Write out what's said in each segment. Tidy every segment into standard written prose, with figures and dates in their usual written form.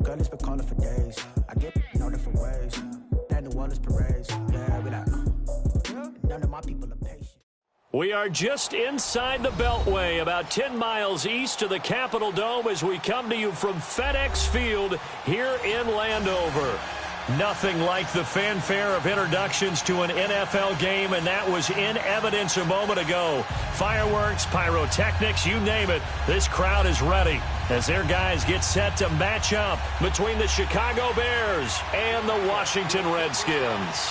girl, it's been calling for days. I get no different ways. That New Orleans parades. Yeah, we like, none of my people are patient. We are just inside the Beltway, about 10 miles east of the Capitol Dome as we come to you from FedEx Field here in Landover. Nothing like the fanfare of introductions to an NFL game, and that was in evidence a moment ago. Fireworks, pyrotechnics, you name it. This crowd is ready as their guys get set to match up between the Chicago Bears and the Washington Redskins.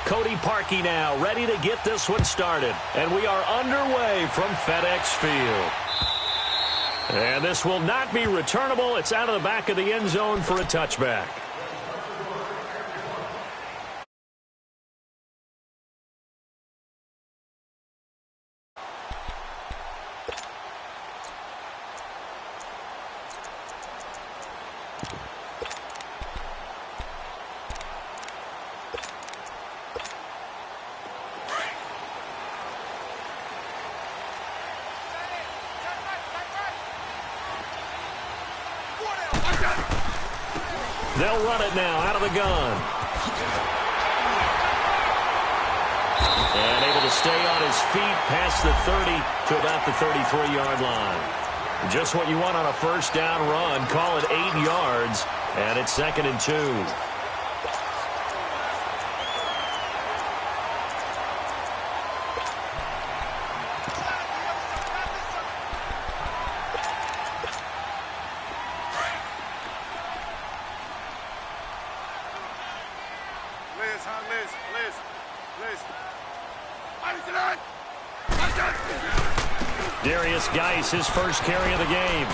Cody Parkey now ready to get this one started. And we are underway from FedEx Field. And this will not be returnable. It's out of the back of the end zone for a touchback. They'll run it now out of the gun. And able to stay on his feet past the 30 to about the 33-yard line. Just what you want on a first down run. Call it 8 yards, and it's 2nd and 2. Geis, his first carry of the game.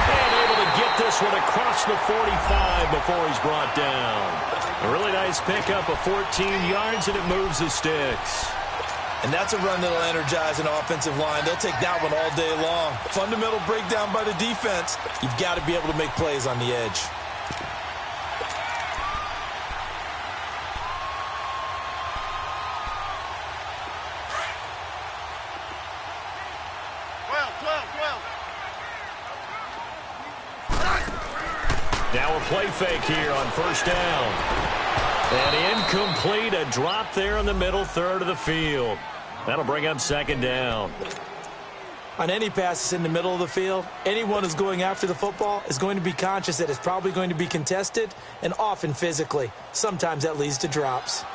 And able to get this one across the 45 before he's brought down. A really nice pickup of 14 yards, and it moves the sticks. And that's a run that'll energize an offensive line. They'll take that one all day long. Fundamental breakdown by the defense. You've got to be able to make plays on the edge. Now a play fake here on first down. And incomplete, a drop there in the middle third of the field. That'll bring up 2nd down. On any passes in the middle of the field, anyone who's going after the football is going to be conscious that it's probably going to be contested, and often physically. Sometimes that leads to drops.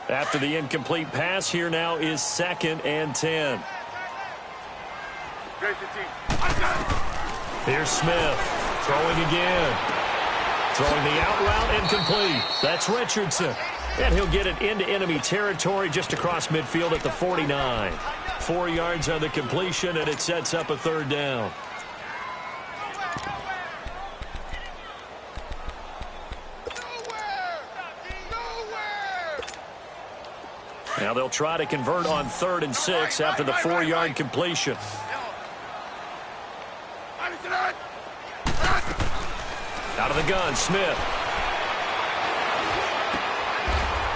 After the incomplete pass, here now is 2nd and 10. Here's Smith, throwing again. Throwing the out route, incomplete. That's Richardson. And he'll get it into enemy territory just across midfield at the 49. 4 yards on the completion, and it sets up a 3rd down. Now they'll try to convert on 3rd and 6 after the 4-yard completion. Out of the gun, Smith.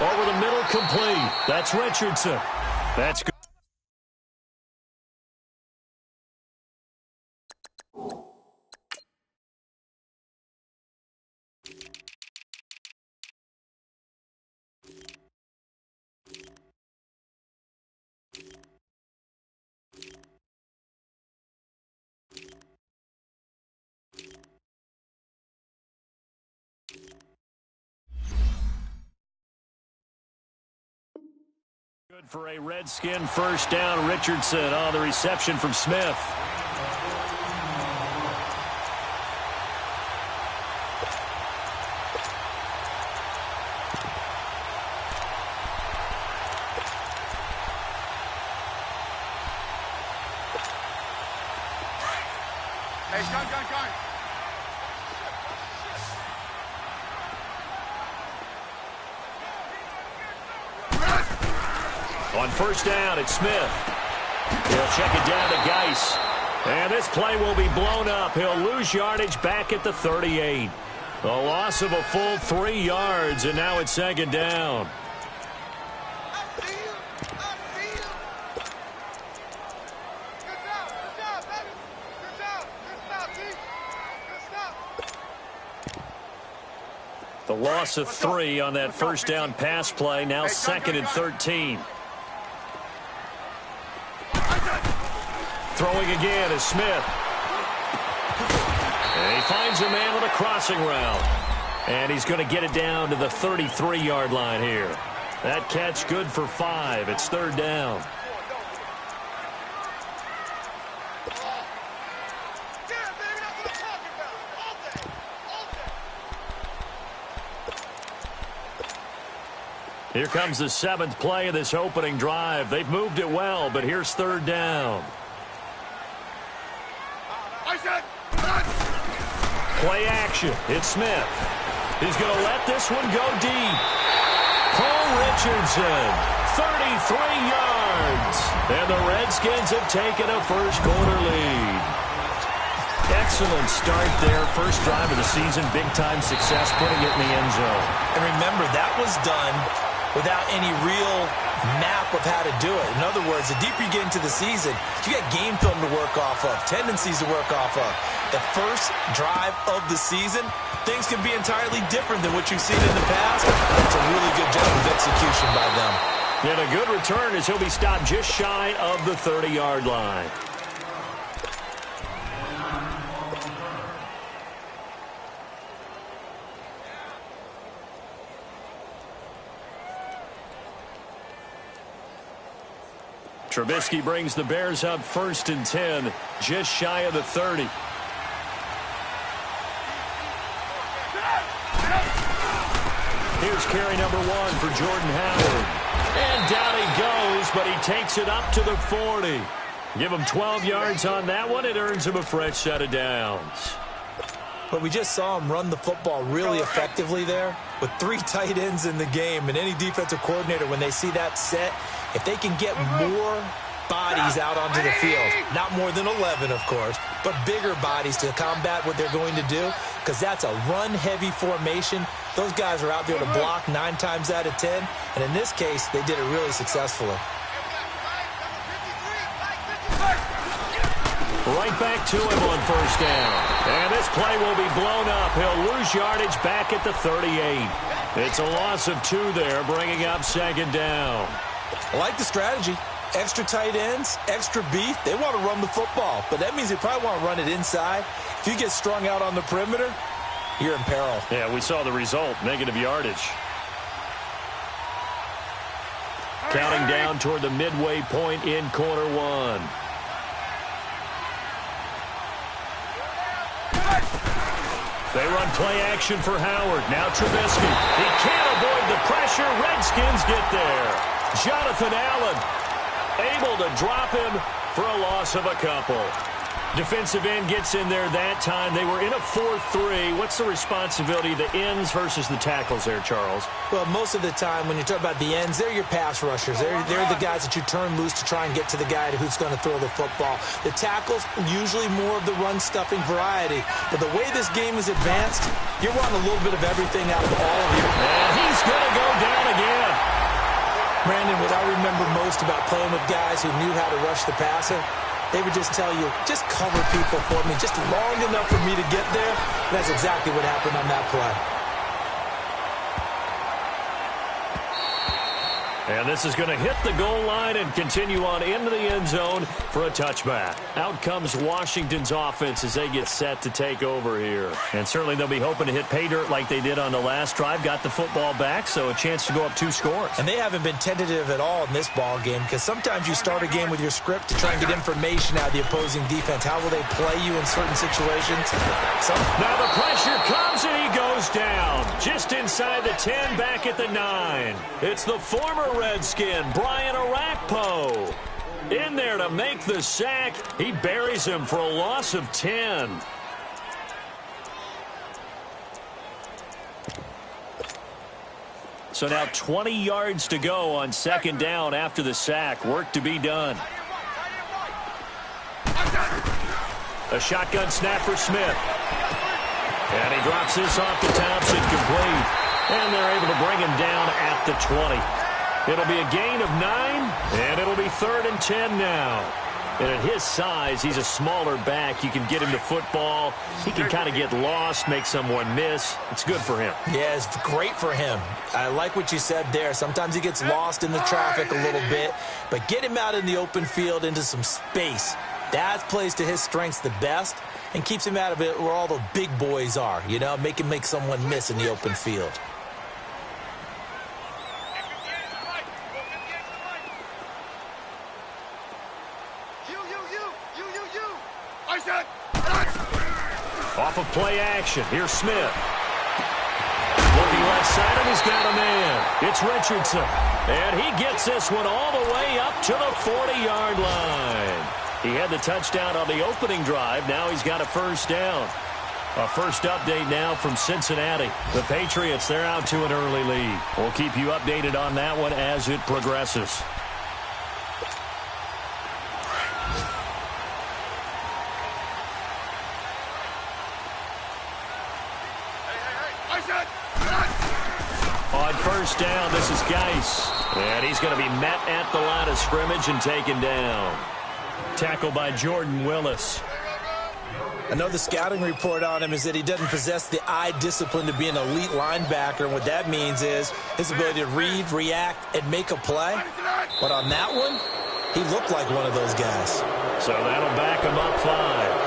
Over the middle, complete. That's Richardson. That's good. Good for a Redskin first down. Richardson on the reception from Smith. On first down, it's Smith. He'll check it down to Geis. And this play will be blown up. He'll lose yardage back at the 38. A loss of a full 3 yards, and now it's 2nd down. The loss of 3 on that first down pass play. Now 2nd and 13. Throwing again is Smith. And he finds a man on a crossing route. And he's going to get it down to the 33-yard line here. That catch good for 5. It's 3rd down. Here comes the 7th play of this opening drive. They've moved it well, but here's 3rd down. Play action. It's Smith. He's going to let this one go deep. Paul Richardson, 33 yards. And the Redskins have taken a first-quarter lead. Excellent start there. First drive of the season. Big-time success, putting it in the end zone. And remember, that was done without any real map of how to do it. In other words, the deeper you get into the season, you got game film to work off of, tendencies to work off of. The first drive of the season, things can be entirely different than what you've seen in the past. That's a really good job of execution by them. And a good return as he'll be stopped just shy of the 30-yard line. Trubisky brings the Bears up 1st and 10, just shy of the 30. Here's carry number 1 for Jordan Howard. And down he goes, but he takes it up to the 40. Give him 12 yards on that one. It earns him a fresh set of downs. But we just saw him run the football really effectively there with 3 tight ends in the game. And any defensive coordinator, when they see that set, if they can get more bodies out onto the field, not more than 11, of course, but bigger bodies to combat what they're going to do, because that's a run-heavy formation. Those guys are out there to block 9 times out of 10. And in this case, they did it really successfully. Right back to him on first down. And this play will be blown up. He'll lose yardage back at the 38. It's a loss of 2 there, bringing up 2nd down. I like the strategy. Extra tight ends, extra beef. They want to run the football, but that means they probably want to run it inside. If you get strung out on the perimeter, you're in peril. Yeah, we saw the result, negative yardage. Counting down toward the midway point in quarter 1. They run play action for Howard. Now Trubisky. He can't avoid the pressure. Redskins get there. Jonathan Allen able to drop him for a loss of a couple. Defensive end gets in there that time. They were in a 4-3. What's the responsibility of the ends versus the tackles there, Charles? Well, most of the time when you talk about the ends, they're your pass rushers. They're the guys that you turn loose to try and get to the guy who's going to throw the football. The tackles, usually more of the run-stuffing variety. But the way this game is advanced, you're wanting a little bit of everything out of all of you. And he's going to go down again. Brandon, what I remember most about playing with guys who knew how to rush the passer, they would just tell you, just cover people for me, just long enough for me to get there. And that's exactly what happened on that play. And this is going to hit the goal line and continue on into the end zone for a touchback. Out comes Washington's offense as they get set to take over here. And certainly they'll be hoping to hit pay dirt like they did on the last drive. Got the football back, so a chance to go up 2 scores. And they haven't been tentative at all in this ball game, because sometimes you start a game with your script to try and get information out of the opposing defense. How will they play you in certain situations? Now the pressure comes and he goes down. Just inside the 10, back at the 9. It's the former Redskin, Brian Arakpo. In there to make the sack. He buries him for a loss of 10. So now 20 yards to go on 2nd down after the sack. Work to be done. A shotgun snap for Smith. And he drops this off to Thompson, complete. And they're able to bring him down at the 20. It'll be a gain of 9, and it'll be 3rd and 10 now. And at his size, he's a smaller back. You can get him the football. He can kind of get lost, make someone miss. It's good for him. Yeah, it's great for him. I like what you said there. Sometimes he gets lost in the traffic a little bit, but get him out in the open field into some space. That plays to his strengths the best and keeps him out of it where all the big boys are, you know, make him make someone miss in the open field. Off of play action. Here's Smith. Looking left side, and he's got a man. It's Richardson. And he gets this one all the way up to the 40-yard line. He had the touchdown on the opening drive. Now he's got a first down. A first update now from Cincinnati. The Patriots, they're out to an early lead. We'll keep you updated on that one as it progresses. On first down, this is Geis. And he's going to be met at the line of scrimmage and taken down. Tackled by Jordan Willis. I know the scouting report on him is that he doesn't possess the eye discipline to be an elite linebacker. And what that means is his ability to read, react, and make a play. But on that one, he looked like one of those guys. So that'll back him up 5.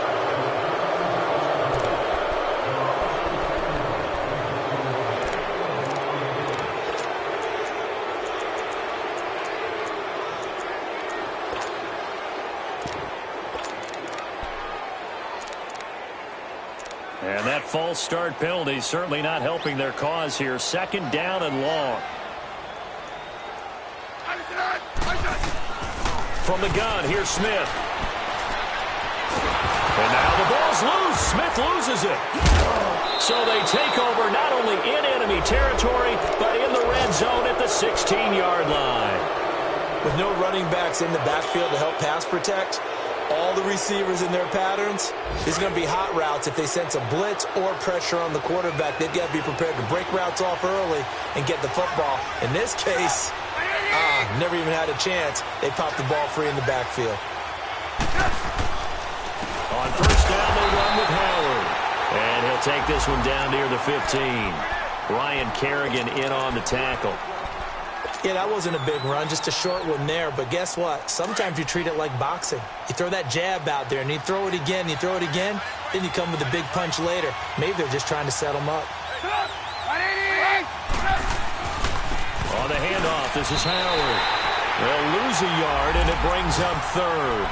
And that false start penalty certainly not helping their cause here. Second down and long. From the gun, here's Smith. And now the ball's loose. Smith loses it. So they take over not only in enemy territory, but in the red zone at the 16-yard line. With no running backs in the backfield to help pass protect, all the receivers in their patterns, these are going to be hot routes. If they sense a blitz or pressure on the quarterback, they've got to be prepared to break routes off early and get the football. In this case, never even had a chance. They popped the ball free in the backfield. On first down, they run with Howard. And he'll take this one down near the 15. Ryan Kerrigan in on the tackle. Yeah, that wasn't a big run, just a short one there. But guess what? Sometimes you treat it like boxing. You throw that jab out there, and you throw it again, you throw it again, then you come with a big punch later. Maybe they're just trying to set them up. On the handoff, this is Howard. They'll lose a yard, and it brings up third.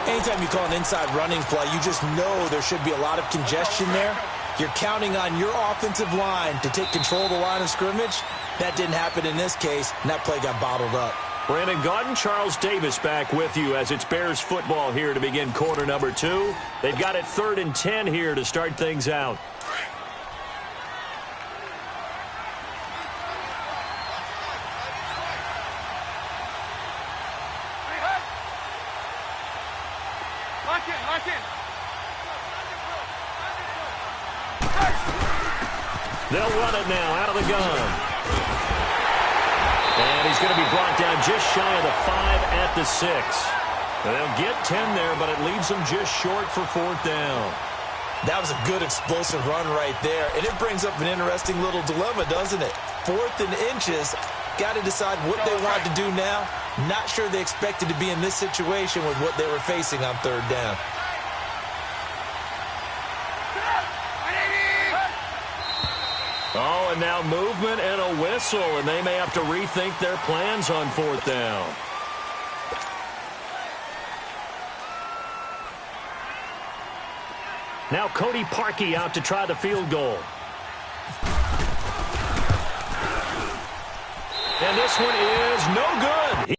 Anytime you call an inside running play, you just know there should be a lot of congestion there. You're counting on your offensive line to take control of the line of scrimmage. That didn't happen in this case, and that play got bottled up. Brandon Gaudin, Charles Davis back with you as it's Bears football here to begin quarter number 2. They've got it 3rd and 10 here to start things out. They'll run it now out of the gun. And he's going to be brought down just shy of the 5 at the 6. They'll get 10 there, but it leaves them just short for 4th down. That was a good explosive run right there. And it brings up an interesting little dilemma, doesn't it? 4th and inches. Got to decide what they want to do now. Not sure they expected to be in this situation with what they were facing on 3rd down. Oh, and now movement and a whistle, and they may have to rethink their plans on 4th down. Now Cody Parkey out to try the field goal. And this one is no good.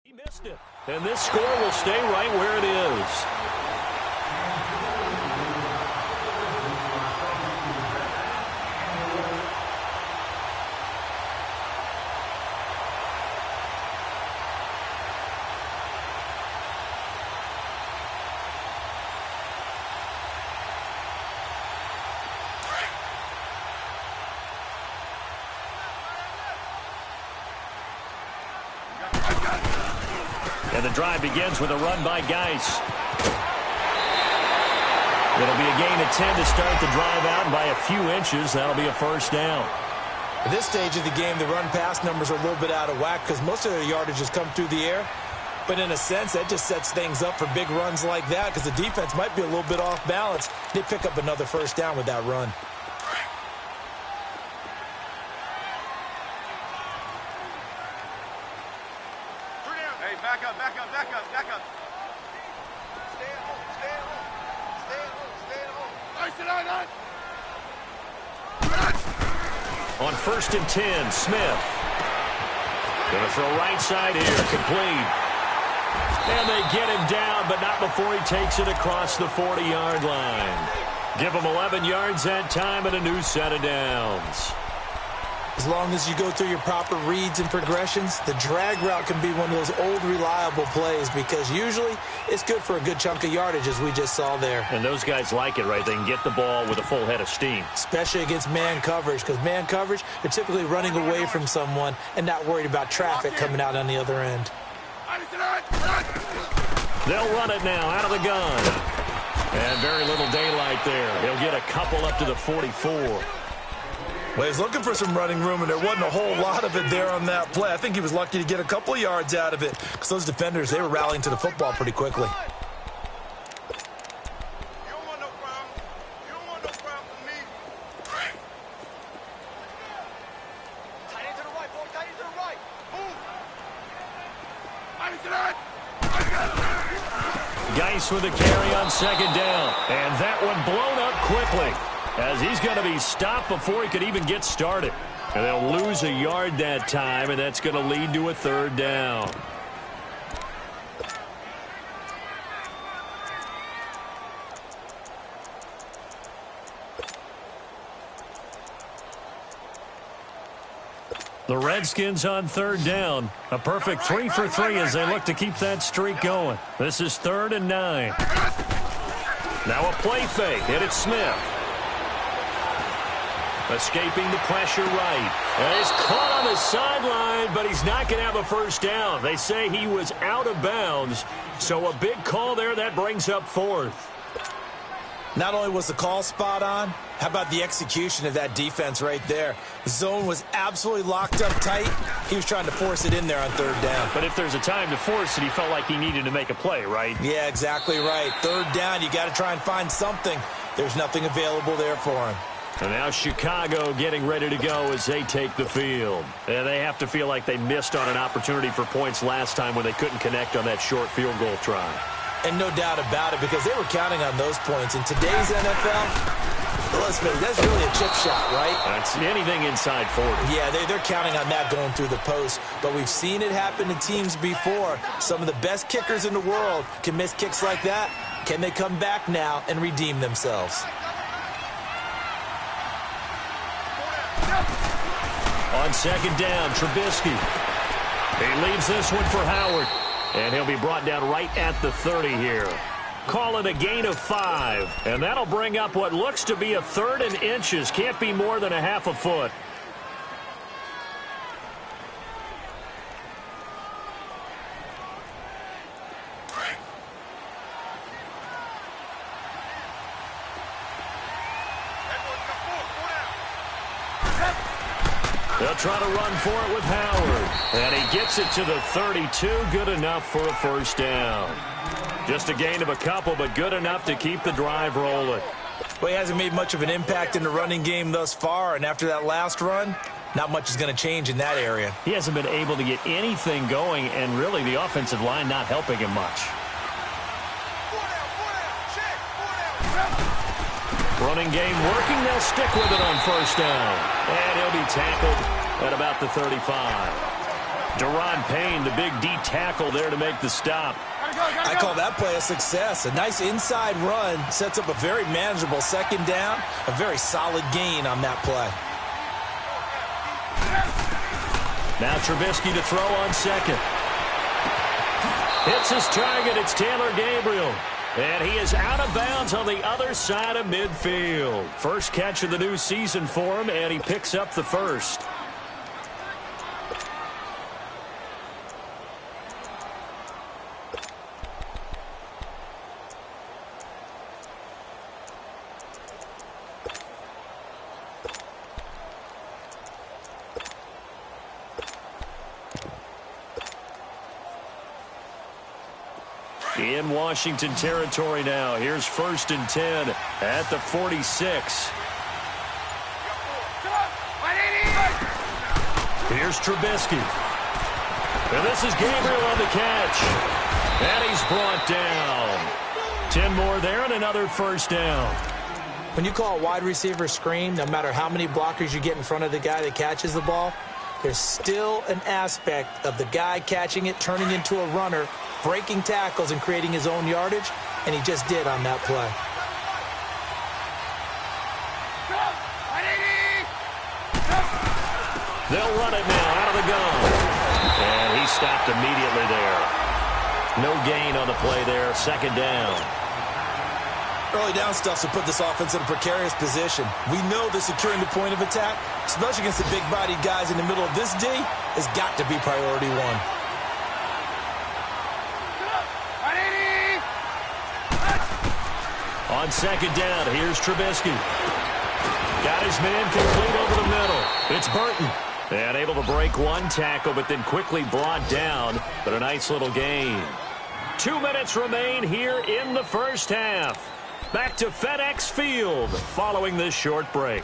He missed it. And this score will stay right where it is. And the drive begins with a run by Geis. It'll be a gain of 10 to start the drive out, and by a few inches, that'll be a first down. At this stage of the game, the run-pass numbers are a little bit out of whack because most of their yardage has come through the air. But in a sense, that just sets things up for big runs like that because the defense might be a little bit off balance. They pick up another first down with that run. Hey, back up. Stay at home. On 1st and 10, Smith. Going to throw right side here, complete. And they get him down, but not before he takes it across the 40-yard line. Give him 11 yards that time and a new set of downs. As long as you go through your proper reads and progressions, the drag route can be one of those old reliable plays because usually it's good for a good chunk of yardage as we just saw there. And those guys like it, right? They can get the ball with a full head of steam. Especially against man coverage because man coverage, they're typically running away from someone and not worried about traffic coming out on the other end. They'll run it now out of the gun. And very little daylight there. He'll get a couple up to the 44. Well, he's looking for some running room, and there wasn't a whole lot of it there on that play. I think he was lucky to get a couple of yards out of it because those defenders, they were rallying to the football pretty quickly. You don't want no problem. You don't want no problem with me. Tight end to the right, boy. Tight end to the right. Move. Geis with a carry on 2nd down. And that one blown up quickly as he's going to be stopped before he could even get started. And they'll lose a yard that time, and that's going to lead to a 3rd down. The Redskins on 3rd down. A perfect 3 for 3 as they look to keep that streak going. This is 3rd and 9. Now a play fake, and it's Smith. Escaping the pressure right. And he's caught on the sideline, but he's not going to have a first down. They say he was out of bounds. So a big call there that brings up 4th. Not only was the call spot on, how about the execution of that defense right there? The zone was absolutely locked up tight. He was trying to force it in there on 3rd down. But if there's a time to force it, he felt like he needed to make a play, right? Yeah, exactly right. 3rd down, you got to try and find something. There's nothing available there for him. And now Chicago getting ready to go as they take the field. And they have to feel like they missed on an opportunity for points last time when they couldn't connect on that short field goal try. And no doubt about it, because they were counting on those points. In today's NFL, let's face it, that's really a chip shot, right? That's anything inside 40. Yeah, they're counting on that going through the post. But we've seen it happen to teams before. Some of the best kickers in the world can miss kicks like that. Can they come back now and redeem themselves? On 2nd down, Trubisky. He leaves this one for Howard. And he'll be brought down right at the 30 here. Call it a gain of 5. And that'll bring up what looks to be a 3rd and inches. Can't be more than a half a foot. They'll try to run for it with Howard. And he gets it to the 32. Good enough for a first down. Just a gain of a couple, but good enough to keep the drive rolling. Well, he hasn't made much of an impact in the running game thus far. And after that last run, not much is going to change in that area. He hasn't been able to get anything going, and really the offensive line not helping him much. Running game working. They'll stick with it on first down. And he'll be tackled at about the 35. Deron Payne, the big D tackle there to make the stop. I call that play a success. A nice inside run sets up a very manageable 2nd down. A very solid gain on that play. Now Trubisky to throw on 2nd. Hits his target. It's Taylor Gabriel. And he is out of bounds on the other side of midfield. First catch of the new season for him, and he picks up the 1st. In Washington territory now. Here's 1st and 10 at the 46. Here's Trubisky. And this is Gabriel on the catch. And he's brought down. 10 more there and another 1st down. When you call a wide receiver screen, no matter how many blockers you get in front of the guy that catches the ball, there's still an aspect of the guy catching it, turning into a runner, breaking tackles and creating his own yardage, and he just did on that play. They'll run it now out of the gun. And he stopped immediately there. No gain on the play there. 2nd down. Early down stuff to put this offense in a precarious position. We know that securing the point of attack, especially against the big-bodied guys in the middle of this D, has got to be priority one. On 2nd down, here's Trubisky. Got his man complete over the middle. It's Burton. And able to break one tackle, but then quickly brought down. But a nice little gain. 2 minutes remain here in the 1st half. Back to FedEx Field following this short break.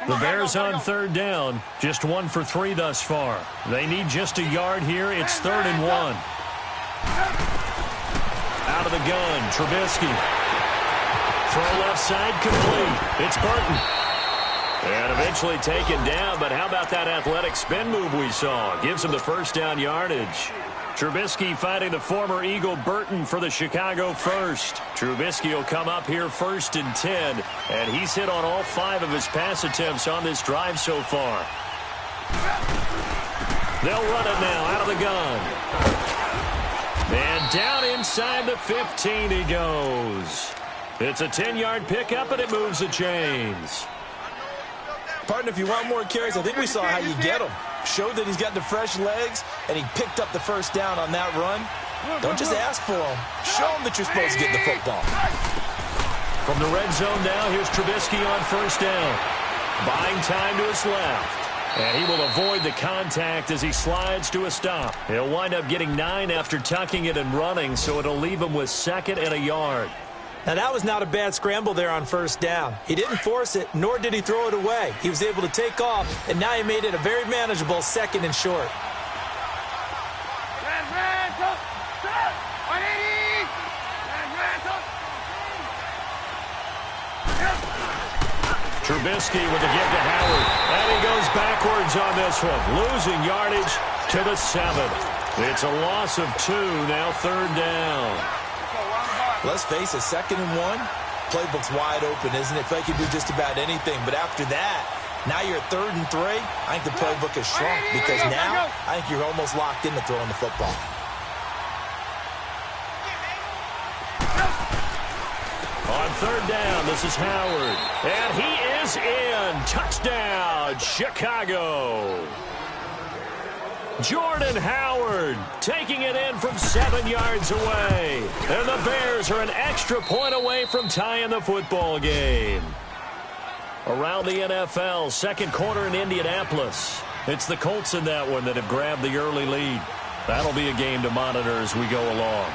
The Bears on 3rd down. Just 1 for 3 thus far. They need just a yard here. It's 3rd and 1. Out of the gun, Trubisky. Throw left side complete. It's Burton. And eventually taken down, but how about that athletic spin move we saw? Gives him the 1st down yardage. Trubisky finding the former Eagle Burton for the Chicago 1st. Trubisky will come up here 1st and 10, and he's hit on all 5 of his pass attempts on this drive so far. They'll run it now out of the gun. And down inside the 15 he goes. It's a 10-yard pickup, and it moves the chains. Partner, if you want more carries, I think we saw how you get him. Showed that he's got the fresh legs, and he picked up the 1st down on that run. Don't just ask for him. Show him that you're supposed to get the football. From the red zone now, here's Trubisky on 1st down. Buying time to his left. And he will avoid the contact as he slides to a stop. He'll wind up getting 9 after tucking it and running, so it'll leave him with 2nd and a yard. Now, that was not a bad scramble there on 1st down. He didn't force it, nor did he throw it away. He was able to take off, and now he made it a very manageable 2nd and short. Trubisky with the give to Howard. And he goes backwards on this one, losing yardage to the 7. It's a loss of 2, now 3rd down. Let's face it, 2nd and 1, playbook's wide open, isn't it? They can do just about anything. But after that, now you're 3rd and 3. I think the playbook has shrunk because now I think you're almost locked into throwing the football. On 3rd down, this is Howard. And he is in. Touchdown, Chicago. Jordan Howard taking it in from 7 yards away. And the Bears are an extra point away from tying the football game. Around the NFL, 2nd quarter in Indianapolis. It's the Colts in that one that have grabbed the early lead. That'll be a game to monitor as we go along.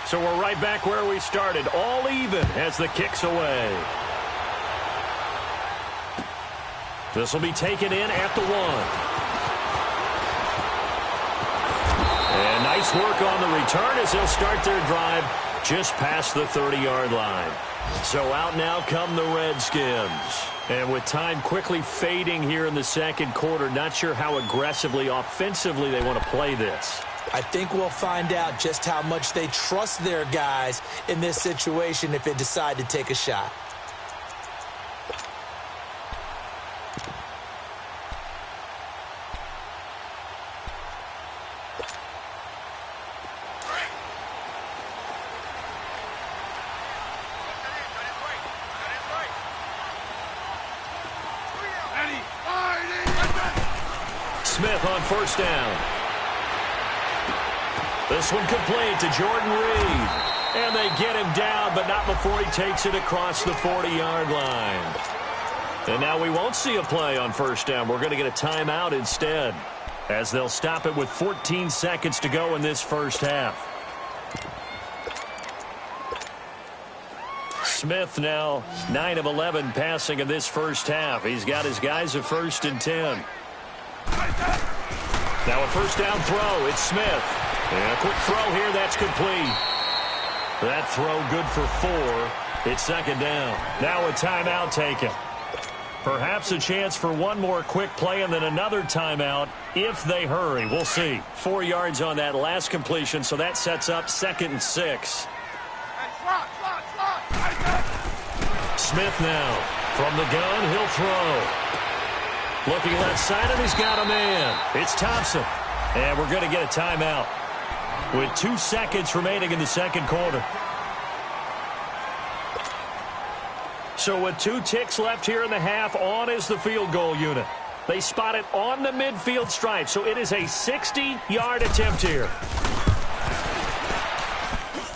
So we're right back where we started, all even as the kick's away. This will be taken in at the 1. And nice work on the return as they'll start their drive just past the 30-yard line. So out now come the Redskins. And with time quickly fading here in the 2nd quarter, not sure how aggressively, offensively they want to play this. I think we'll find out just how much they trust their guys in this situation if they decide to take a shot. Smith on 1st down. This one complete to Jordan Reed. And they get him down, but not before he takes it across the 40-yard line. And now we won't see a play on first down. We're going to get a timeout instead, as they'll stop it with 14 seconds to go in this first half. Smith now 9 of 11 passing in this first half. He's got his guys at 1st and 10. Now a first down throw. It's Smith. And a quick throw here. That's complete. That throw good for 4. It's 2nd down. Now a timeout taken. Perhaps a chance for one more quick play and then another timeout if they hurry. We'll see. 4 yards on that last completion, so that sets up 2nd and 6. Smith now from the gun. He'll throw. Looking left side, and he's got a man. It's Thompson. And we're going to get a timeout with 2 seconds remaining in the second quarter. So with 2 ticks left here in the half, on is the field goal unit. They spot it on the midfield stripe, so it is a 60-yard attempt here.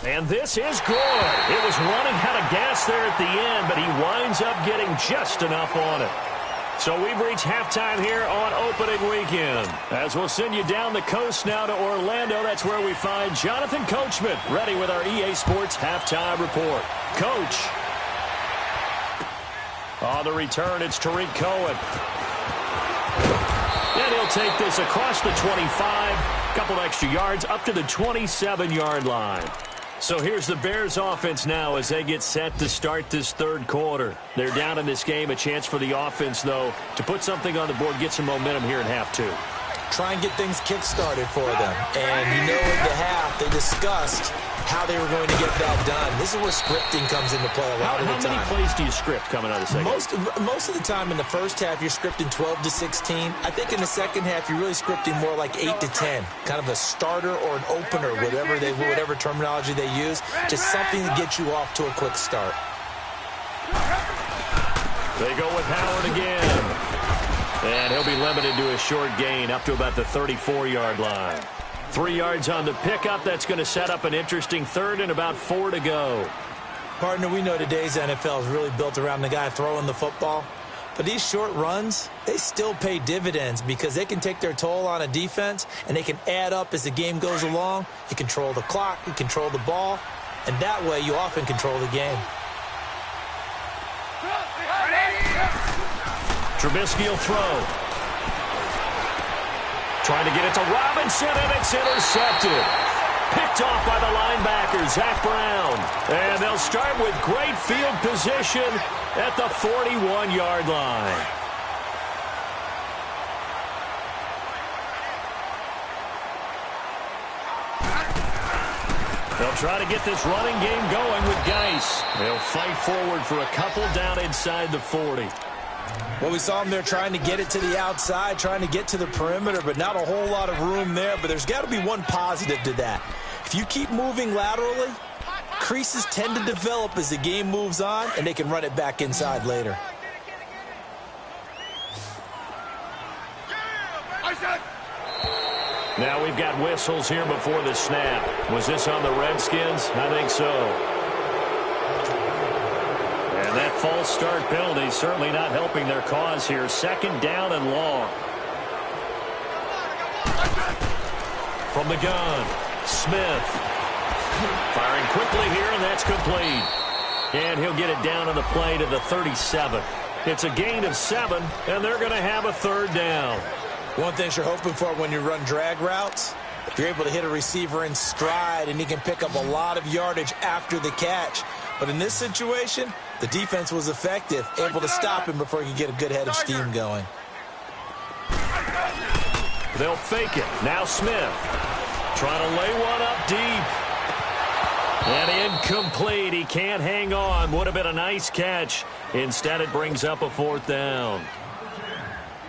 And this is good. It was running out of gas there at the end, but he winds up getting just enough on it. So we've reached halftime here on opening weekend. As we'll send you down the coast now to Orlando, that's where we find Jonathan Coachman ready with our EA Sports halftime report. Coach. On the return, it's Tariq Cohen. And he'll take this across the 25, a couple extra yards, up to the 27-yard line. So here's the Bears offense now as they get set to start this third quarter. They're down in this game. A chance for the offense, though, to put something on the board, get some momentum here in half 2. Try and get things kick-started for them. And you know in the half they discussed how they were going to get that done. This is where scripting comes into play a lot of the time. How many plays do you script coming out of the second? Most of the time in the first half, you're scripting 12 to 16. I think in the second half, you're really scripting more like 8 to 10. Kind of a starter or an opener, whatever terminology they use. Just something to get you off to a quick start. They go with Howard again. And he'll be limited to a short gain up to about the 34-yard line. 3 yards on the pickup. That's going to set up an interesting third and about 4 to go. Partner, we know today's NFL is really built around the guy throwing the football. But these short runs, they still pay dividends because they can take their toll on a defense and they can add up as the game goes along. You control the clock, you control the ball, and that way you often control the game. Trubisky will throw. Trying to get it to Robinson, and it's intercepted. Picked off by the linebacker, Zach Brown. And they'll start with great field position at the 41-yard line. They'll try to get this running game going with Geis. They'll fight forward for a couple down inside the 40. Well, we saw them there trying to get it to the outside, trying to get to the perimeter, but not a whole lot of room there. But there's got to be one positive to that. If you keep moving laterally, creases tend to develop as the game moves on, and they can run it back inside later. Now we've got whistles here before the snap. Was this on the Redskins? I think so. And that false start penalty certainly not helping their cause here. 2nd down and long. From the gun, Smith. Firing quickly here, and that's complete. And he'll get it down on the play to the 37. It's a gain of 7, and they're going to have a 3rd down. One thing you're hoping for when you run drag routes, you're able to hit a receiver in stride, and he can pick up a lot of yardage after the catch. But in this situation, the defense was effective, able to stop him before he could get a good head of steam going. They'll fake it. Now Smith trying to lay one up deep. And incomplete. He can't hang on. Would have been a nice catch. Instead, it brings up a 4th down.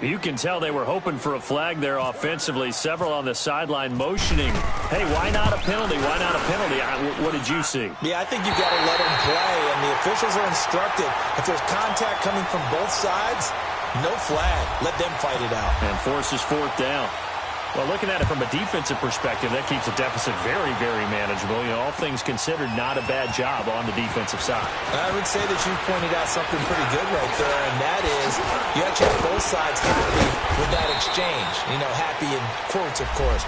You can tell they were hoping for a flag there offensively. Several on the sideline motioning. Hey, why not a penalty? Why not a penalty? What did you see? Yeah, I think you've got to let them play, and the officials are instructed. If there's contact coming from both sides, no flag. Let them fight it out. And forces 4th down. Well, looking at it from a defensive perspective, that keeps the deficit very, very manageable. You know, all things considered, not a bad job on the defensive side. I would say that you've pointed out something pretty good right there, and that is you actually have both sides happy with that exchange. You know, happy in quotes, of course.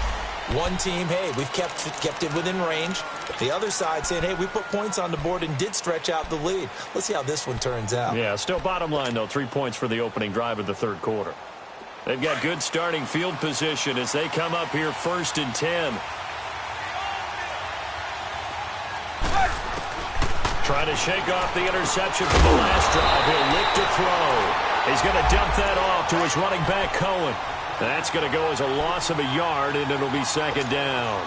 One team, hey, we've kept it within range. The other side saying, hey, we put points on the board and did stretch out the lead. Let's see how this one turns out. Yeah, still bottom line, though, 3 points for the opening drive of the third quarter. They've got good starting field position as they come up here 1st and 10. Trying to shake off the interception from the last drive. He'll look to throw. He's going to dump that off to his running back, Cohen. That's going to go as a loss of a yard, and it'll be 2nd down.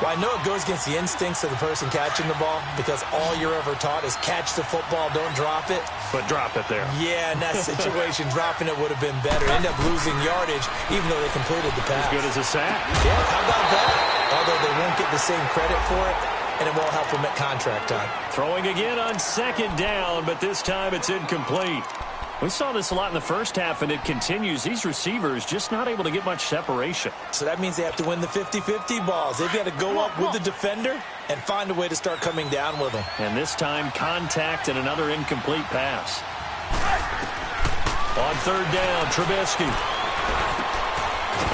Well, I know it goes against the instincts of the person catching the ball because all you're ever taught is catch the football, don't drop it. But drop it there. Yeah, in that situation, dropping it would have been better. End up losing yardage even though they completed the pass. As good as a sack. Yeah, how about that? Although they won't get the same credit for it, and it won't help them at contract time. Throwing again on 2nd down, but this time it's incomplete. We saw this a lot in the first half, and it continues. These receivers just not able to get much separation. So that means they have to win the 50-50 balls. They've got to go up with the defender and find a way to start coming down with them. And this time, contact and another incomplete pass. On 3rd down, Trubisky.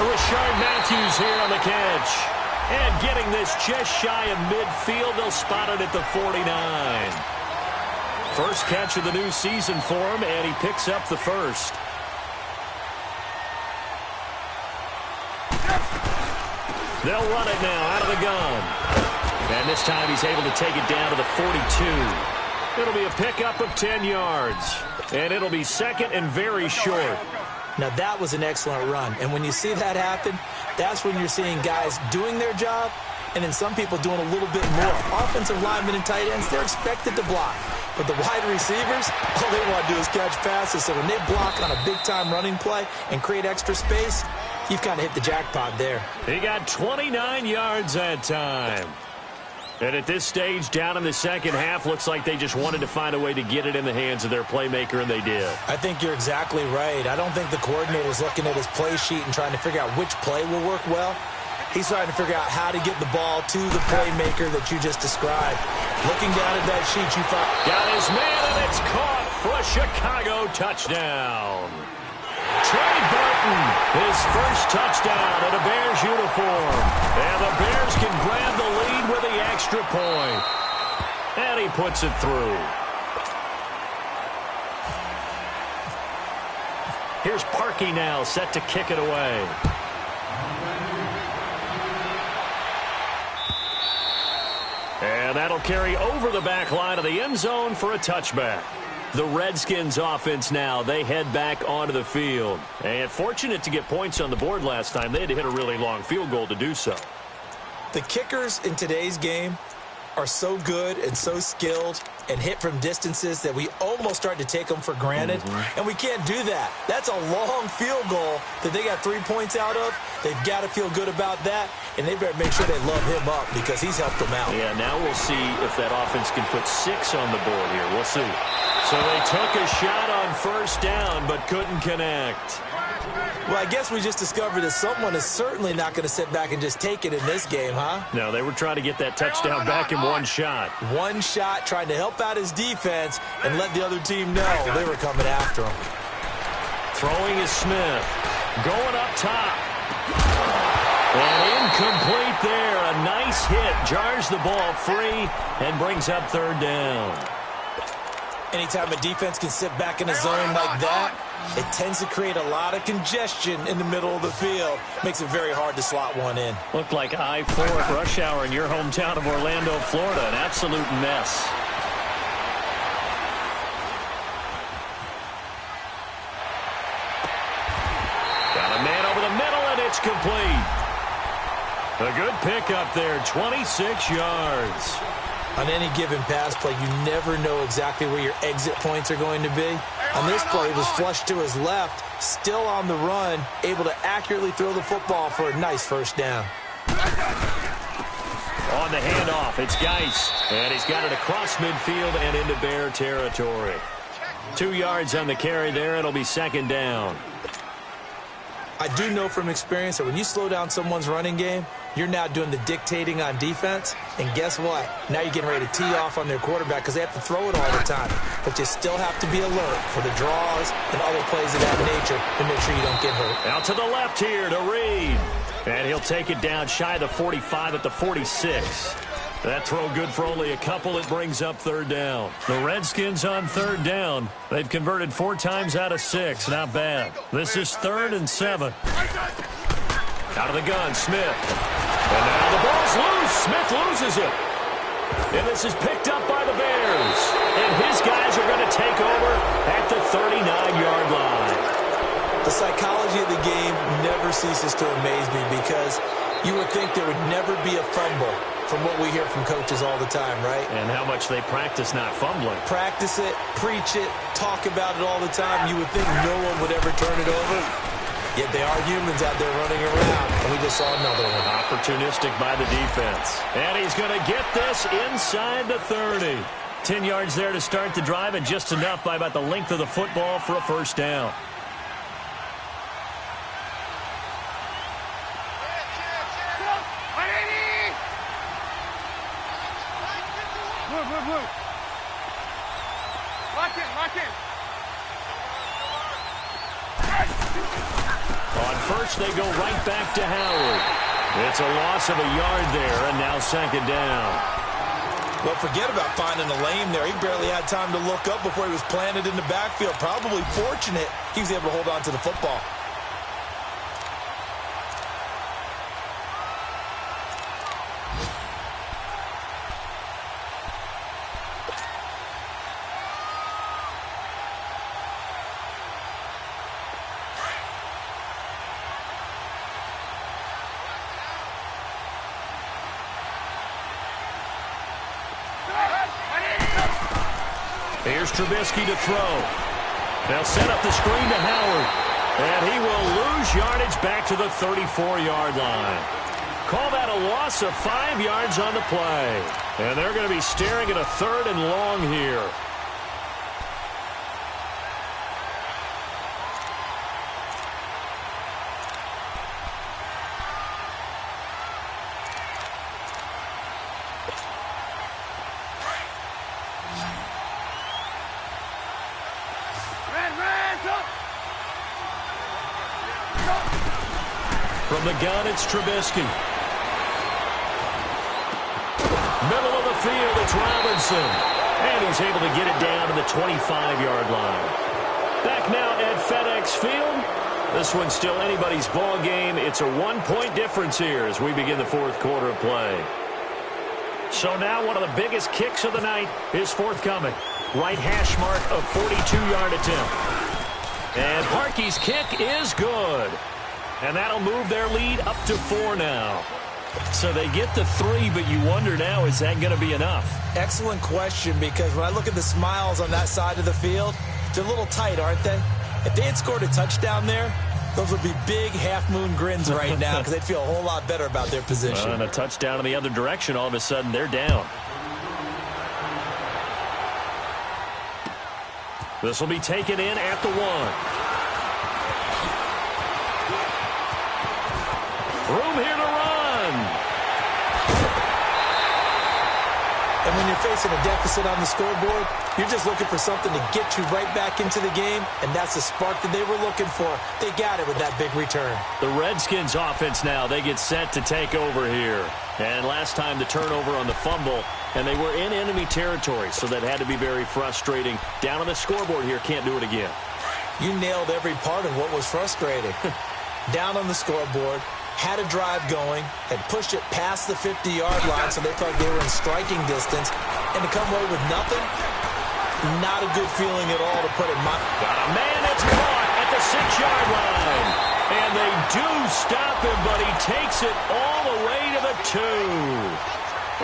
Rashard Matthews here on the catch. And getting this just shy of midfield, they'll spot it at the 49. First catch of the new season for him, and he picks up the first. They'll run it now out of the gun. And this time he's able to take it down to the 42. It'll be a pickup of 10 yards. And it'll be 2nd and very short. Now, that was an excellent run. And when you see that happen, that's when you're seeing guys doing their job and then some people doing a little bit more. Offensive linemen and tight ends, they're expected to block. But the wide receivers, all they want to do is catch passes. So when they block on a big-time running play and create extra space, you've kind of hit the jackpot there. He got 29 yards that time. And at this stage, down in the second half, looks like they just wanted to find a way to get it in the hands of their playmaker, and they did. I think you're exactly right. I don't think the coordinator's looking at his play sheet and trying to figure out which play will work well. He's trying to figure out how to get the ball to the playmaker that you just described. Looking down at that sheet, you find... Got his man, and it's caught for a Chicago touchdown. Trey Burton, his first touchdown in a Bears uniform. And the Bears can grab the lead with the extra point. And he puts it through. Here's Parkey now, set to kick it away. And that'll carry over the back line of the end zone for a touchback. The Redskins offense now, they head back onto the field. And fortunate to get points on the board last time. They had to hit a really long field goal to do so. The kickers in today's game are so good and so skilled and hit from distances that we almost start to take them for granted. And we can't do that. That's a long field goal that they got 3 points out of. They've got to feel good about that, and they better make sure they love him up because he's helped them out. Yeah, now we'll see if that offense can put 6 on the board here. We'll see. So they took a shot on first down but couldn't connect. Well, I guess we just discovered that someone is certainly not going to sit back and just take it in this game, huh? No, they were trying to get that touchdown back in one shot. One shot, trying to help out his defense and let the other team know they were coming after him. Throwing is Smith. Going up top. And incomplete there. A nice hit. Jars the ball free and brings up third down. Anytime a defense can sit back in a zone like that, it tends to create a lot of congestion in the middle of the field. Makes it very hard to slot one in. Looked like I-4 at rush hour in your hometown of Orlando, Florida. An absolute mess. Got a man over the middle, and it's complete. A good pickup there, 26 yards. On any given pass play, you never know exactly where your exit points are going to be. On this play, it was flushed to his left, still on the run, able to accurately throw the football for a nice first down. On the handoff, it's Geis, and he's got it across midfield and into Bear territory. 2 yards on the carry there. It'll be second down. I do know from experience that when you slow down someone's running game, you're now doing the dictating on defense. And guess what? Now you're getting ready to tee off on their quarterback because they have to throw it all the time. But you still have to be alert for the draws and other plays of that nature to make sure you don't get hurt. Out to the left here to Reed. And he'll take it down shy of the 45 at the 46. That throw good for only a couple. It brings up third down. The Redskins on third down. They've converted 4 times out of 6. Not bad. This is 3rd and 7. Out of the gun, Smith. And now the ball's loose. Smith loses it. And this is picked up by the Bears. And his guys are going to take over at the 39-yard line. The psychology of the game never ceases to amaze me because you would think there would never be a fumble from what we hear from coaches all the time, right? And how much they practice not fumbling. Practice it, preach it, talk about it all the time. You would think no one would ever turn it over. Yet they are humans out there running around, and we just saw another one. Opportunistic by the defense. And he's going to get this inside the 30. 10 yards there to start the drive, and just enough by about the length of the football for a first down. On first, they go right back to Howard. It's a loss of a yard there, and now 2nd down. Well, forget about finding a lane there. He barely had time to look up before he was planted in the backfield. Probably fortunate he was able to hold on to the football. Here's Trubisky to throw. They'll set up the screen to Howard. And he will lose yardage back to the 34-yard line. Call that a loss of 5 yards on the play. And they're going to be staring at a 3rd and long here. From the gun, it's Trubisky. Middle of the field, it's Robinson. And he's able to get it down to the 25-yard line. Back now at FedEx Field. This one's still anybody's ball game. It's a 1-point difference here as we begin the 4th quarter of play. So now one of the biggest kicks of the night is forthcoming. Right hash mark of 42-yard attempt. And Parkey's kick is good. And that'll move their lead up to 4 now. So they get the 3, but you wonder now, is that going to be enough? Excellent question, because when I look at the smiles on that side of the field, they're a little tight, aren't they? If they had scored a touchdown there, those would be big half-moon grins right now because they'd feel a whole lot better about their position. And a touchdown in the other direction, all of a sudden they're down. This will be taken in at the 1. Room here to run. And when you're facing a deficit on the scoreboard, you're just looking for something to get you right back into the game, and that's the spark that they were looking for. They got it with that big return. The Redskins offense now, they get set to take over here. And last time the turnover on the fumble, and they were in enemy territory, so that had to be very frustrating. Down on the scoreboard here, can't do it again. You nailed every part of what was frustrating. Down on the scoreboard, had a drive going, had pushed it past the 50-yard line so they thought they were in striking distance, and to come away with nothing, not a good feeling at all, to put it mildly. Got a man that's caught at the 6-yard line. And they do stop him, but he takes it all the way to the 2.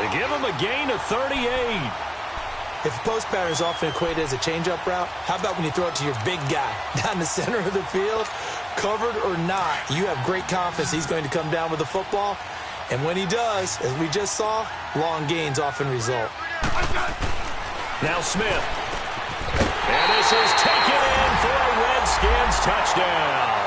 They give him a gain of 38. If a post pattern is often equated as a change-up route, how about when you throw it to your big guy down the center of the field? Covered or not, you have great confidence he's going to come down with the football. And when he does, as we just saw, long gains often result. Now Smith. And this is taken in for a Redskins touchdown.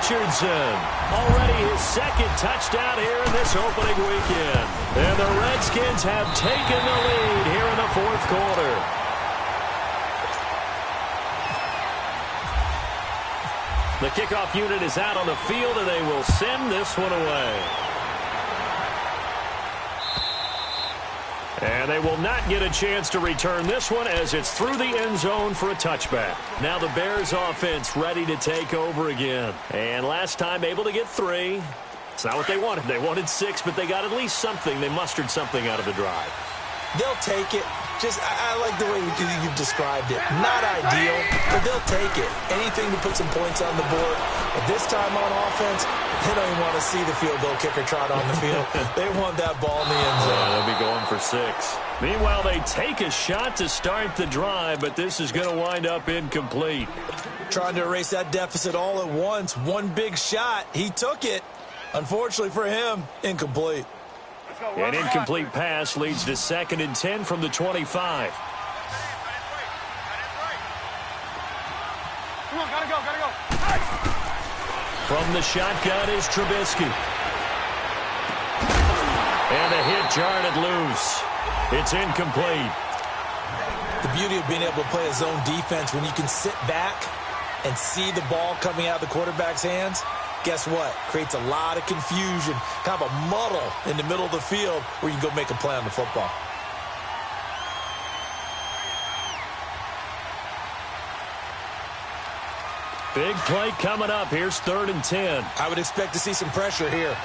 Richardson. Already his second touchdown here in this opening weekend. And the Redskins have taken the lead here in the fourth quarter. The kickoff unit is out on the field, and they will send this one away. And they will not get a chance to return this one as it's through the end zone for a touchback. Now the Bears offense ready to take over again. And last time able to get 3. It's not what they wanted. They wanted 6, but they got at least something. They mustered something out of the drive. They'll take it. I like the way you've described it. Not ideal, but they'll take it. Anything to put some points on the board. But this time on offense, they don't even want to see the field goal kicker trot on the field. They want that ball in the end zone. Yeah, they'll be going for 6. Meanwhile, they take a shot to start the drive, but this is going to wind up incomplete. Trying to erase that deficit all at once. One big shot. He took it. Unfortunately for him, incomplete. An incomplete pass leads to 2nd and 10 from the 25. Come on, gotta go. From the shotgun is Trubisky. And the hit jarred loose. It's incomplete. The beauty of being able to play a zone defense when you can sit back and see the ball coming out of the quarterback's hands. Guess what? Creates a lot of confusion, kind of a muddle in the middle of the field where you can go make a play on the football. Big play coming up. Here's 3rd and 10. I would expect to see some pressure here.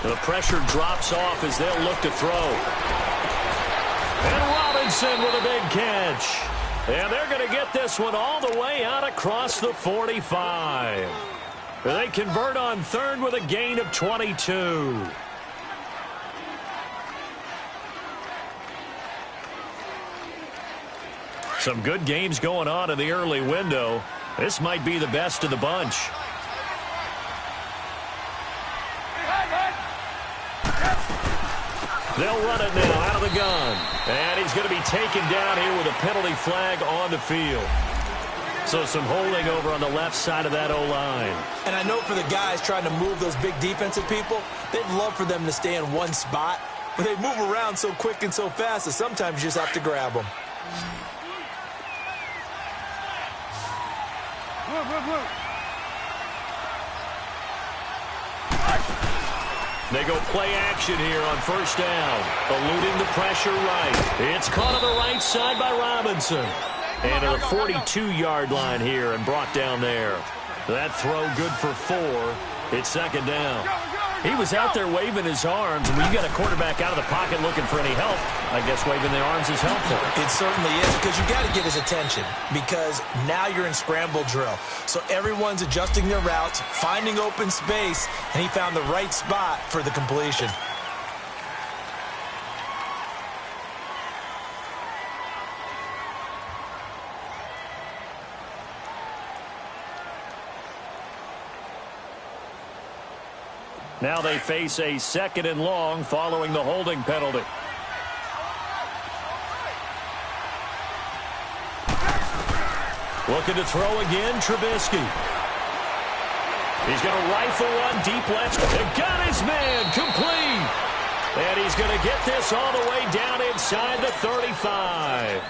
The pressure drops off as they'll look to throw. And Robinson with a big catch. And they're going to get this one all the way out across the 45. They convert on 3rd with a gain of 22. Some good games going on in the early window. This might be the best of the bunch. They'll run it now out of the gun. And he's going to be taken down here with a penalty flag on the field. So some holding over on the left side of that O-line. And I know for the guys trying to move those big defensive people, they'd love for them to stay in one spot. But they move around so quick and so fast that sometimes you just have to grab them. They go play action here on 1st down. Eluding the pressure right. It's caught on the right side by Robinson. And to the 42-yard line here and brought down there. That throw good for 4. It's 2nd down. He was out there waving his arms, and when you got a quarterback out of the pocket looking for any help, I guess waving the arms is helpful. It certainly is, because you got to get his attention, because now you're in scramble drill. So everyone's adjusting their routes, finding open space, and he found the right spot for the completion. Now they face a 2nd and long following the holding penalty. Looking to throw again, Trubisky. He's going to rifle one deep left. And got his man complete. And he's going to get this all the way down inside the 35.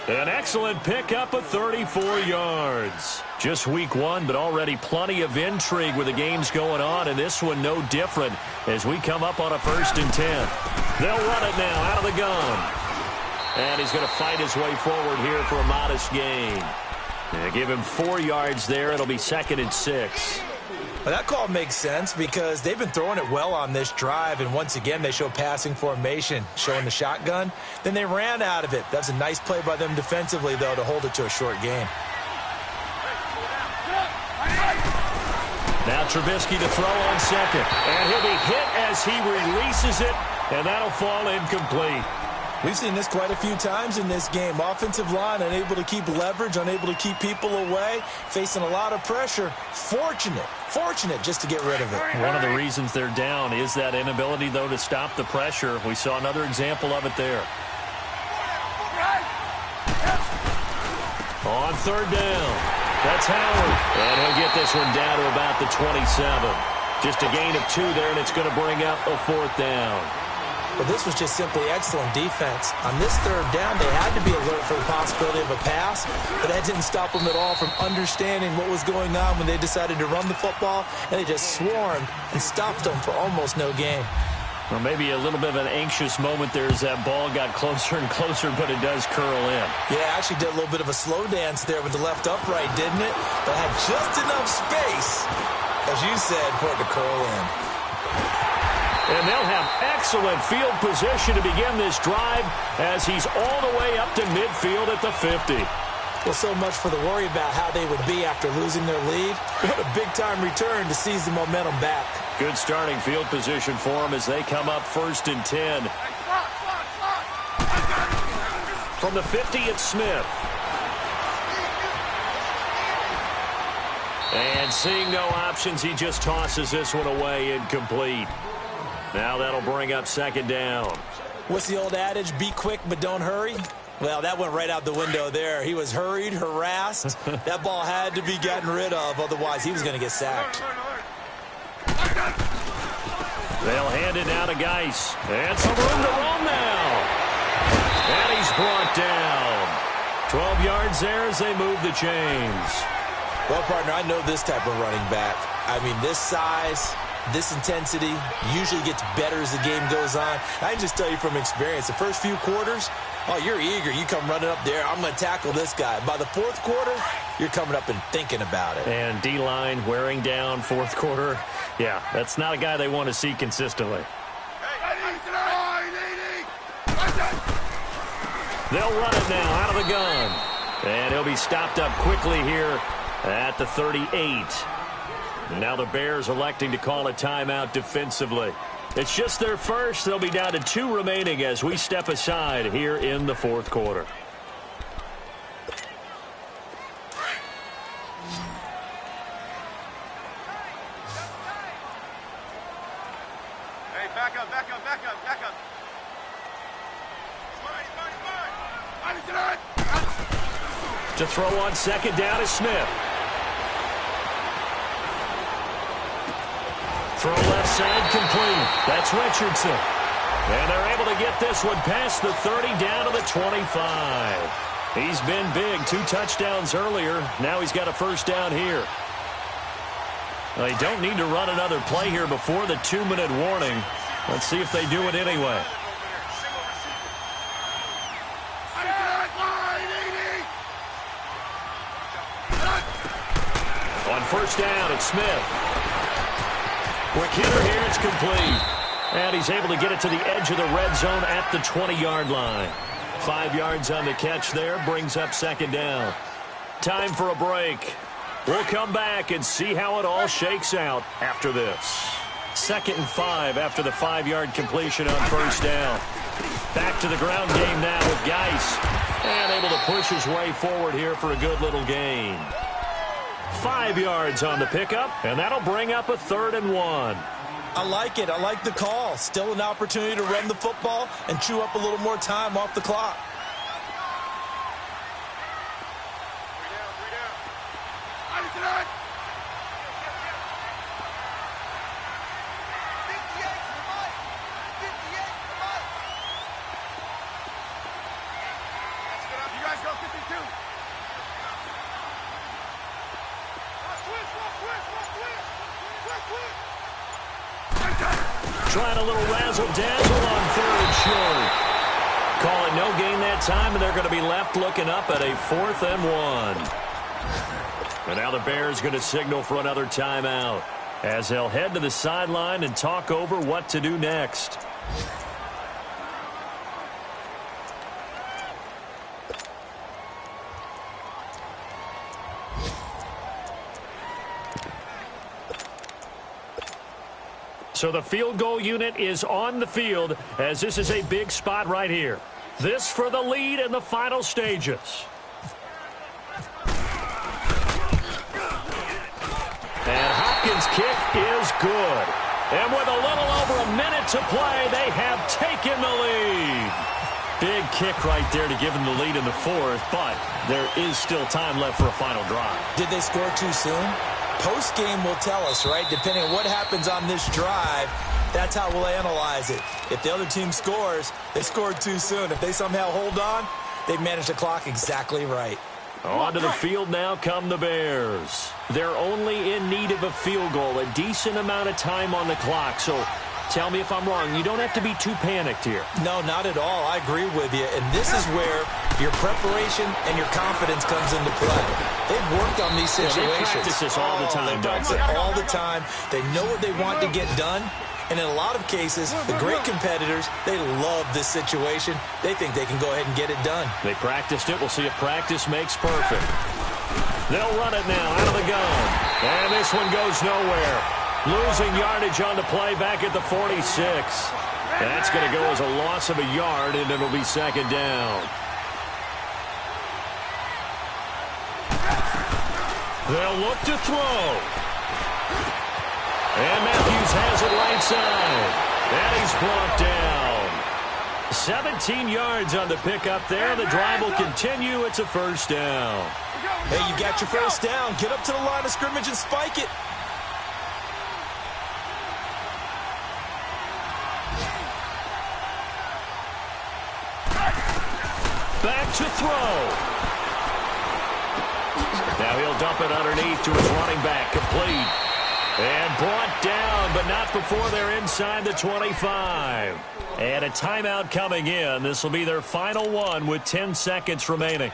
An excellent pickup of 34 yards. Just week 1, but already plenty of intrigue with the games going on, and this one no different as we come up on a 1st and 10. They'll run it now out of the gun. And he's going to fight his way forward here for a modest gain. Give him 4 yards there. It'll be 2nd and 6. Well, that call makes sense because they've been throwing it well on this drive, and once again they show passing formation, showing the shotgun. Then they ran out of it. That's a nice play by them defensively, though, to hold it to a short gain. Now Trubisky to throw on 2nd. And he'll be hit as he releases it, and that'll fall incomplete. We've seen this quite a few times in this game. Offensive line unable to keep leverage, unable to keep people away, facing a lot of pressure. Fortunate just to get rid of it. One of the reasons they're down is that inability, though, to stop the pressure. We saw another example of it there. On third down, that's Howard. And he'll get this one down to about the 27. Just a gain of 2 there, and it's going to bring up a 4th down. Well, this was just simply excellent defense. On this third down, they had to be alert for the possibility of a pass, but that didn't stop them at all from understanding what was going on when they decided to run the football, and they just swarmed and stopped them for almost no gain. Well, maybe a little bit of an anxious moment there as that ball got closer and closer, but it does curl in. Yeah, actually did a little bit of a slow dance there with the left upright, didn't it? But had just enough space, as you said, for it to curl in. And they'll have excellent field position to begin this drive as he's all the way up to midfield at the 50. Well, so much for the worry about how they would be after losing their lead. What a big-time return to seize the momentum back. Good starting field position for them as they come up 1st and 10. From the 50, it's Smith. And seeing no options, he just tosses this one away, incomplete. Now that'll bring up 2nd down. What's the old adage? Be quick, but don't hurry? Well, that went right out the window there. He was hurried, harassed. That ball had to be gotten rid of, otherwise he was going to get sacked. They'll hand it now to Geis. And some room to roam now. And he's brought down. 12 yards there as they move the chains. Well, partner, I know this type of running back. I mean, this size, this intensity usually gets better as the game goes on. I can just tell you from experience, the first few quarters, oh, you're eager. You come running up there. I'm going to tackle this guy. By the 4th quarter, you're coming up and thinking about it. And D-line wearing down 4th quarter. Yeah, that's not a guy they want to see consistently. They'll run it now out of the gun. And he'll be stopped up quickly here at the 38. Now the Bears electing to call a timeout defensively. It's just their first. They'll be down to 2 remaining as we step aside here in the 4th quarter. Hey, back up. To throw on 2nd down is Smith. Throw left side complete. That's Richardson. And they're able to get this one past the 30 down to the 25. He's been big. 2 touchdowns earlier. Now he's got a 1st down here. They don't need to run another play here before the 2-minute warning. Let's see if they do it anyway. On 1st down, it's Smith. Quick hitter here, it's complete. And he's able to get it to the edge of the red zone at the 20-yard line. 5 yards on the catch there, brings up 2nd down. Time for a break. We'll come back and see how it all shakes out after this. 2nd and 5 after the 5-yard completion on 1st down. Back to the ground game now with Geis. And able to push his way forward here for a good little gain. 5 yards on the pickup, and that'll bring up a 3rd and 1. I like it. I like the call. Still an opportunity to run the football and chew up a little more time off the clock. You guys go 52. Trying a little razzle-dazzle on 3rd and short. Call it no gain that time, and they're going to be left looking up at a 4th and 1. And now the Bears going to signal for another timeout as they'll head to the sideline and talk over what to do next. So the field goal unit is on the field as this is a big spot right here. This for the lead in the final stages. And Hopkins' kick is good. And with a little over a minute to play, they have taken the lead. Big kick right there to give them the lead in the fourth, but there is still time left for a final drive. Did they score too soon? Post-game will tell us, right? Depending on what happens on this drive, that's how we'll analyze it. If the other team scores, they scored too soon. If they somehow hold on, they've managed the clock exactly right. Onto the field now come the Bears. They're only in need of a field goal, a decent amount of time on the clock. So tell me if I'm wrong. You don't have to be too panicked here. No, not at all. I agree with you. And this is where your preparation and your confidence comes into play. They've worked on these situations. Yeah, they practice this all the time. They practice it all the time. They know what they want to get done. And in a lot of cases, the great competitors, they love this situation. They think they can go ahead and get it done. They practiced it. We'll see if practice makes perfect. They'll run it now out of the gun. And this one goes nowhere. Losing yardage on the play back at the 46. That's going to go as a loss of a yard, and it'll be second down. They'll look to throw. And Matthews has it right side. And he's brought down. 17 yards on the pickup there. The drive will continue. It's a first down. Hey, you got your first down. Get up to the line of scrimmage and spike it. Back to throw. Now he'll dump it underneath to his running back. Complete. And brought down, but not before they're inside the 25. And a timeout coming in. This will be their final one with 10 seconds remaining.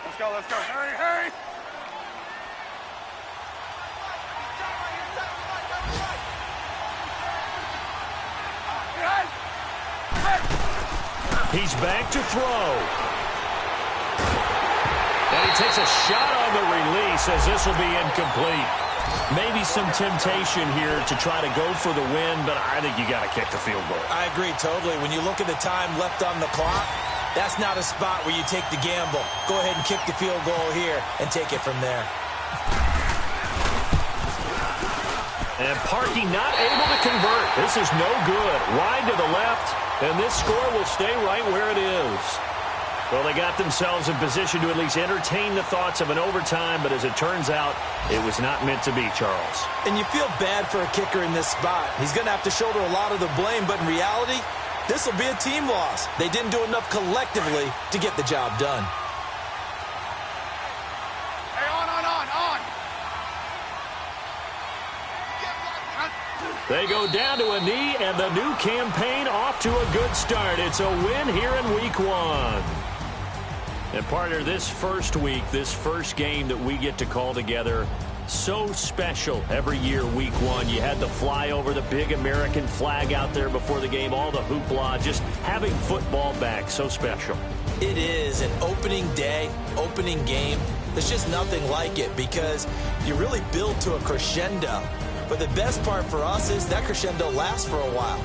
Let's go, let's go. Hurry, hurry. He's back to throw. And he takes a shot on the release as this will be incomplete. Maybe some temptation here to try to go for the win, but I think you got to kick the field goal. I agree totally. When you look at the time left on the clock, that's not a spot where you take the gamble. Go ahead and kick the field goal here and take it from there. And Parkey not able to convert. This is no good. Wide to the left, and this score will stay right where it is. Well, they got themselves in position to at least entertain the thoughts of an overtime, but as it turns out, it was not meant to be, Charles. And you feel bad for a kicker in this spot. He's going to have to shoulder a lot of the blame, but in reality, this will be a team loss. They didn't do enough collectively to get the job done. Hey, on. They go down to a knee, and the new campaign off to a good start. It's a win here in Week 1. And partner, this first week, this first game that we get to call together, so special every year, Week 1. You had the flyover, the big American flag out there before the game, all the hoopla, just having football back, so special. It is an opening day, opening game. There's just nothing like it because you really build to a crescendo. But the best part for us is that crescendo lasts for a while.